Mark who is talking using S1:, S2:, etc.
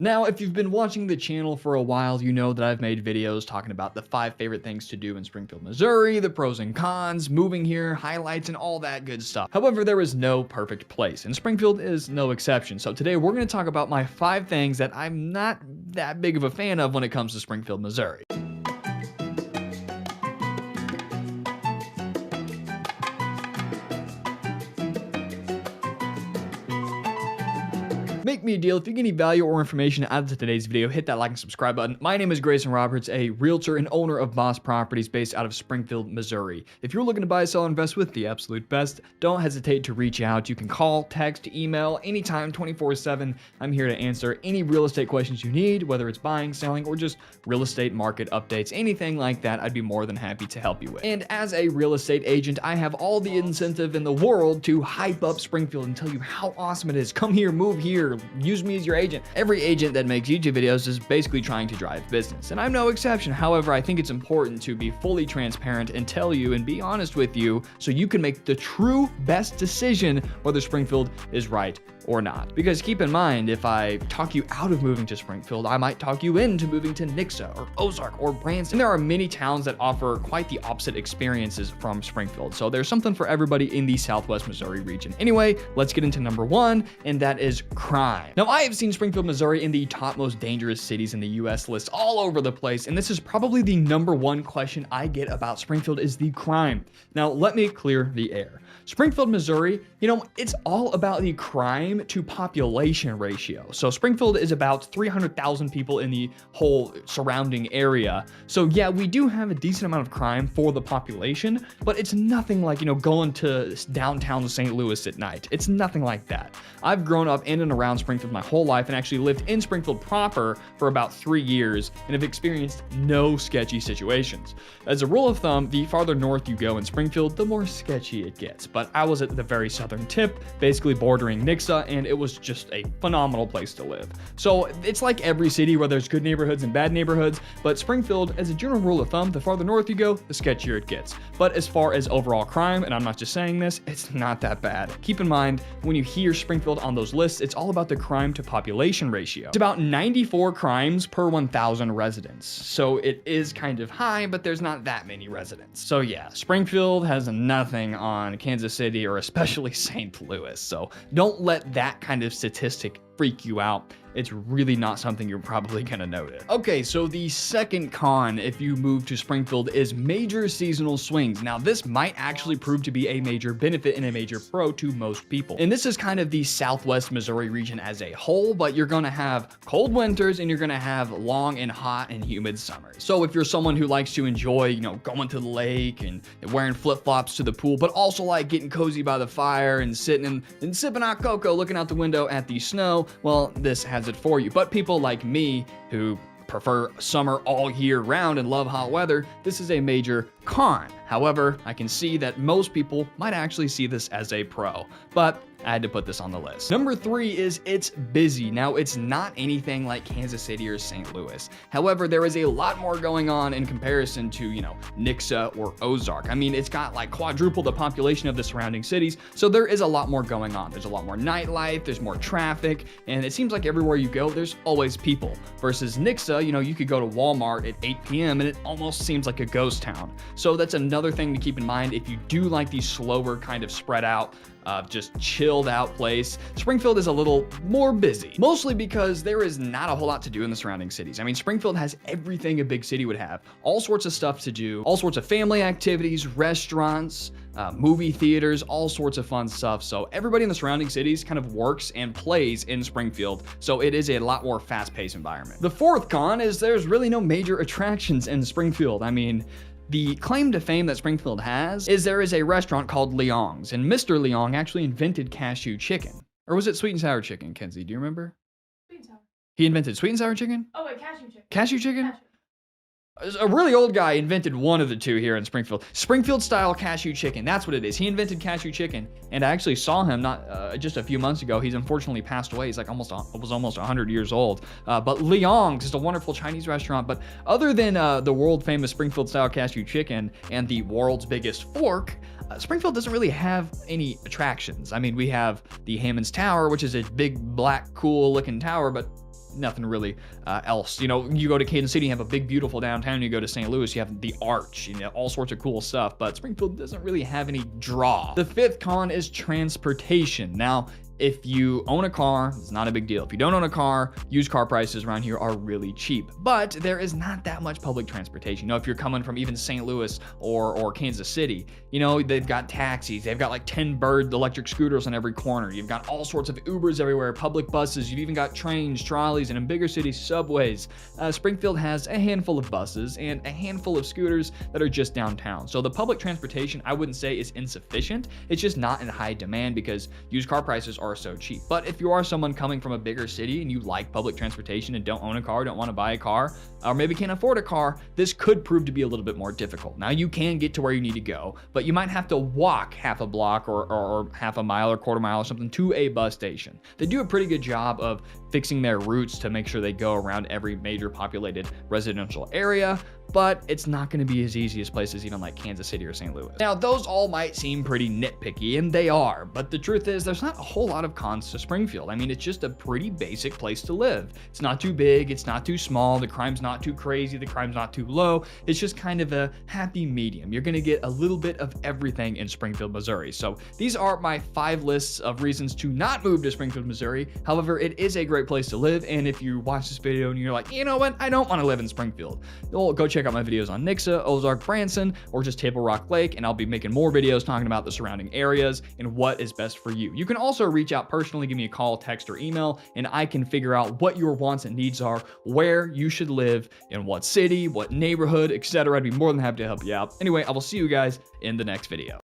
S1: Now, if you've been watching the channel for a while, you know that I've made videos talking about the 5 favorite things to do in Springfield, Missouri, the pros and cons, moving here, highlights, and all that good stuff. However, there is no perfect place, and Springfield is no exception. So today we're going to talk about my 5 things that I'm not that big of a fan of when it comes to Springfield, Missouri. Make me a deal. If you get any value or information out of today's video, hit that like and subscribe button. My name is Greyson Roberts, a realtor and owner of Boss Properties based out of Springfield, Missouri. If you're looking to buy, sell, or invest with the absolute best, don't hesitate to reach out. You can call, text, email, anytime, 24/7. I'm here to answer any real estate questions you need, whether it's buying, selling, or just real estate market updates, anything like that. I'd be more than happy to help you with. And as a real estate agent, I have all the incentive in the world to hype up Springfield and tell you how awesome it is. Come here, move here. Use me as your agent. Every agent that makes YouTube videos is basically trying to drive business, and I'm no exception. However, I think it's important to be fully transparent and tell you and be honest with you so you can make the true best decision whether Springfield is right or not. Because keep in mind, if I talk you out of moving to Springfield, I might talk you into moving to Nixa or Ozark or Branson. And there are many towns that offer quite the opposite experiences from Springfield. So there's something for everybody in the Southwest Missouri region. Anyway, let's get into number 1, and that is crime. Now, I have seen Springfield, Missouri in the top most dangerous cities in the US list all over the place, and this is probably the number 1 question I get about Springfield is the crime. Now, let me clear the air. Springfield, Missouri, it's all about the crime to population ratio. So Springfield is about 300,000 people in the whole surrounding area. So yeah, we do have a decent amount of crime for the population, but it's nothing like, going to downtown St. Louis at night. It's nothing like that. I've grown up in and around Springfield my whole life and actually lived in Springfield proper for about 3 years and have experienced no sketchy situations. As a rule of thumb, the farther north you go in Springfield, the more sketchy it gets. But I was at the very southern tip, basically bordering Nixa, and it was just a phenomenal place to live. So it's like every city where there's good neighborhoods and bad neighborhoods, but Springfield, as a general rule of thumb, the farther north you go, the sketchier it gets. But as far as overall crime, and I'm not just saying this, it's not that bad. Keep in mind, when you hear Springfield on those lists, it's all about the crime to population ratio. It's about 94 crimes per 1,000 residents. So it is kind of high, but there's not that many residents. So yeah, Springfield has nothing on Kansas City or especially St. Louis. So don't let that kind of statistic freak you out. It's really not something you're probably gonna notice. Okay, so the second con if you move to Springfield is major seasonal swings. Now, this might actually prove to be a major benefit and a major pro to most people. And this is kind of the Southwest Missouri region as a whole, but you're gonna have cold winters and you're gonna have long and hot and humid summers. So if you're someone who likes to enjoy, going to the lake and wearing flip-flops to the pool, but also like getting cozy by the fire and sitting and sipping hot cocoa, looking out the window at the snow, well, this has it for you. But people like me who prefer summer all year round and love hot weather, this is a major con. However, I can see that most people might actually see this as a pro, but I had to put this on the list. Number 3 is it's busy. Now, it's not anything like Kansas City or St. Louis. However, there is a lot more going on in comparison to, Nixa or Ozark. I mean, it's got like quadruple the population of the surrounding cities, so there is a lot more going on. There's a lot more nightlife, there's more traffic, and it seems like everywhere you go, there's always people. Versus Nixa, you could go to Walmart at 8 p.m. and it almost seems like a ghost town. So that's another thing to keep in mind if you do like the slower kind of spread out, just chilled out place. Springfield is a little more busy, mostly because there is not a whole lot to do in the surrounding cities. I mean, Springfield has everything a big city would have, all sorts of stuff to do, all sorts of family activities, restaurants, movie theaters, all sorts of fun stuff. So everybody in the surrounding cities kind of works and plays in Springfield. So it is a lot more fast-paced environment. The fourth con is there's really no major attractions in Springfield. I mean, the claim to fame that Springfield has is there is a restaurant called Leong's, and Mr. Leong actually invented cashew chicken. Or was it sweet and sour chicken, Kenzie? Do you remember?
S2: Sweet and sour.
S1: He invented sweet and sour chicken?
S2: Oh, wait, cashew chicken.
S1: Cashew chicken?
S2: Cashew.
S1: A really old guy invented one of the two here in Springfield. Springfield style cashew chicken. That's what it is. He invented cashew chicken, and I actually saw him just a few months ago. He's unfortunately passed away. He's like almost 100 years old. But Leong's is a wonderful Chinese restaurant. But other than the world famous Springfield style cashew chicken and the world's biggest fork, Springfield doesn't really have any attractions. I mean, we have the Hammond's Tower, which is a big, black, cool looking tower, but nothing really else. You know, you go to Kansas City, you have a big, beautiful downtown. You go to St. Louis, you have the Arch, you know, all sorts of cool stuff. But Springfield doesn't really have any draw. The fifth con is transportation. Now, if you own a car, it's not a big deal. If you don't own a car, used car prices around here are really cheap. But there is not that much public transportation. You know, if you're coming from even St. Louis or Kansas City, you know, they've got taxis. They've got like 10 Bird electric scooters on every corner. You've got all sorts of Ubers everywhere, public buses. You've even got trains, trolleys, and in bigger cities, subways. Springfield has a handful of buses and a handful of scooters that are just downtown. So the public transportation, I wouldn't say is insufficient. It's just not in high demand because used car prices are so cheap. But if you are someone coming from a bigger city and you like public transportation and don't own a car, don't want to buy a car, or maybe can't afford a car, this could prove to be a little bit more difficult. Now, you can get to where you need to go, but you might have to walk half a block or half a mile or quarter mile or something to a bus station. They do a pretty good job of fixing their routes to make sure they go around every major populated residential area, but it's not going to be as easy as places even like Kansas City or St. Louis. Now, those all might seem pretty nitpicky, and they are, but the truth is there's not a whole lot of cons to Springfield. I mean, it's just a pretty basic place to live. It's not too big, it's not too small, the crime's not too crazy, the crime's not too low. It's just kind of a happy medium. You're going to get a little bit of everything in Springfield, Missouri. So these are my 5 lists of reasons to not move to Springfield, Missouri. However, it is a great place to live, and if you watch this video and you're like, you know what, I don't want to live in Springfield, well, go check out my videos on Nixa, Ozark, Branson, or just Table Rock Lake, and I'll be making more videos talking about the surrounding areas and what is best for you. You can also reach out personally, give me a call, text, or email, and I can figure out what your wants and needs are, where you should live, in what city, what neighborhood, etc. I'd be more than happy to help you out. Anyway, I will see you guys in the next video.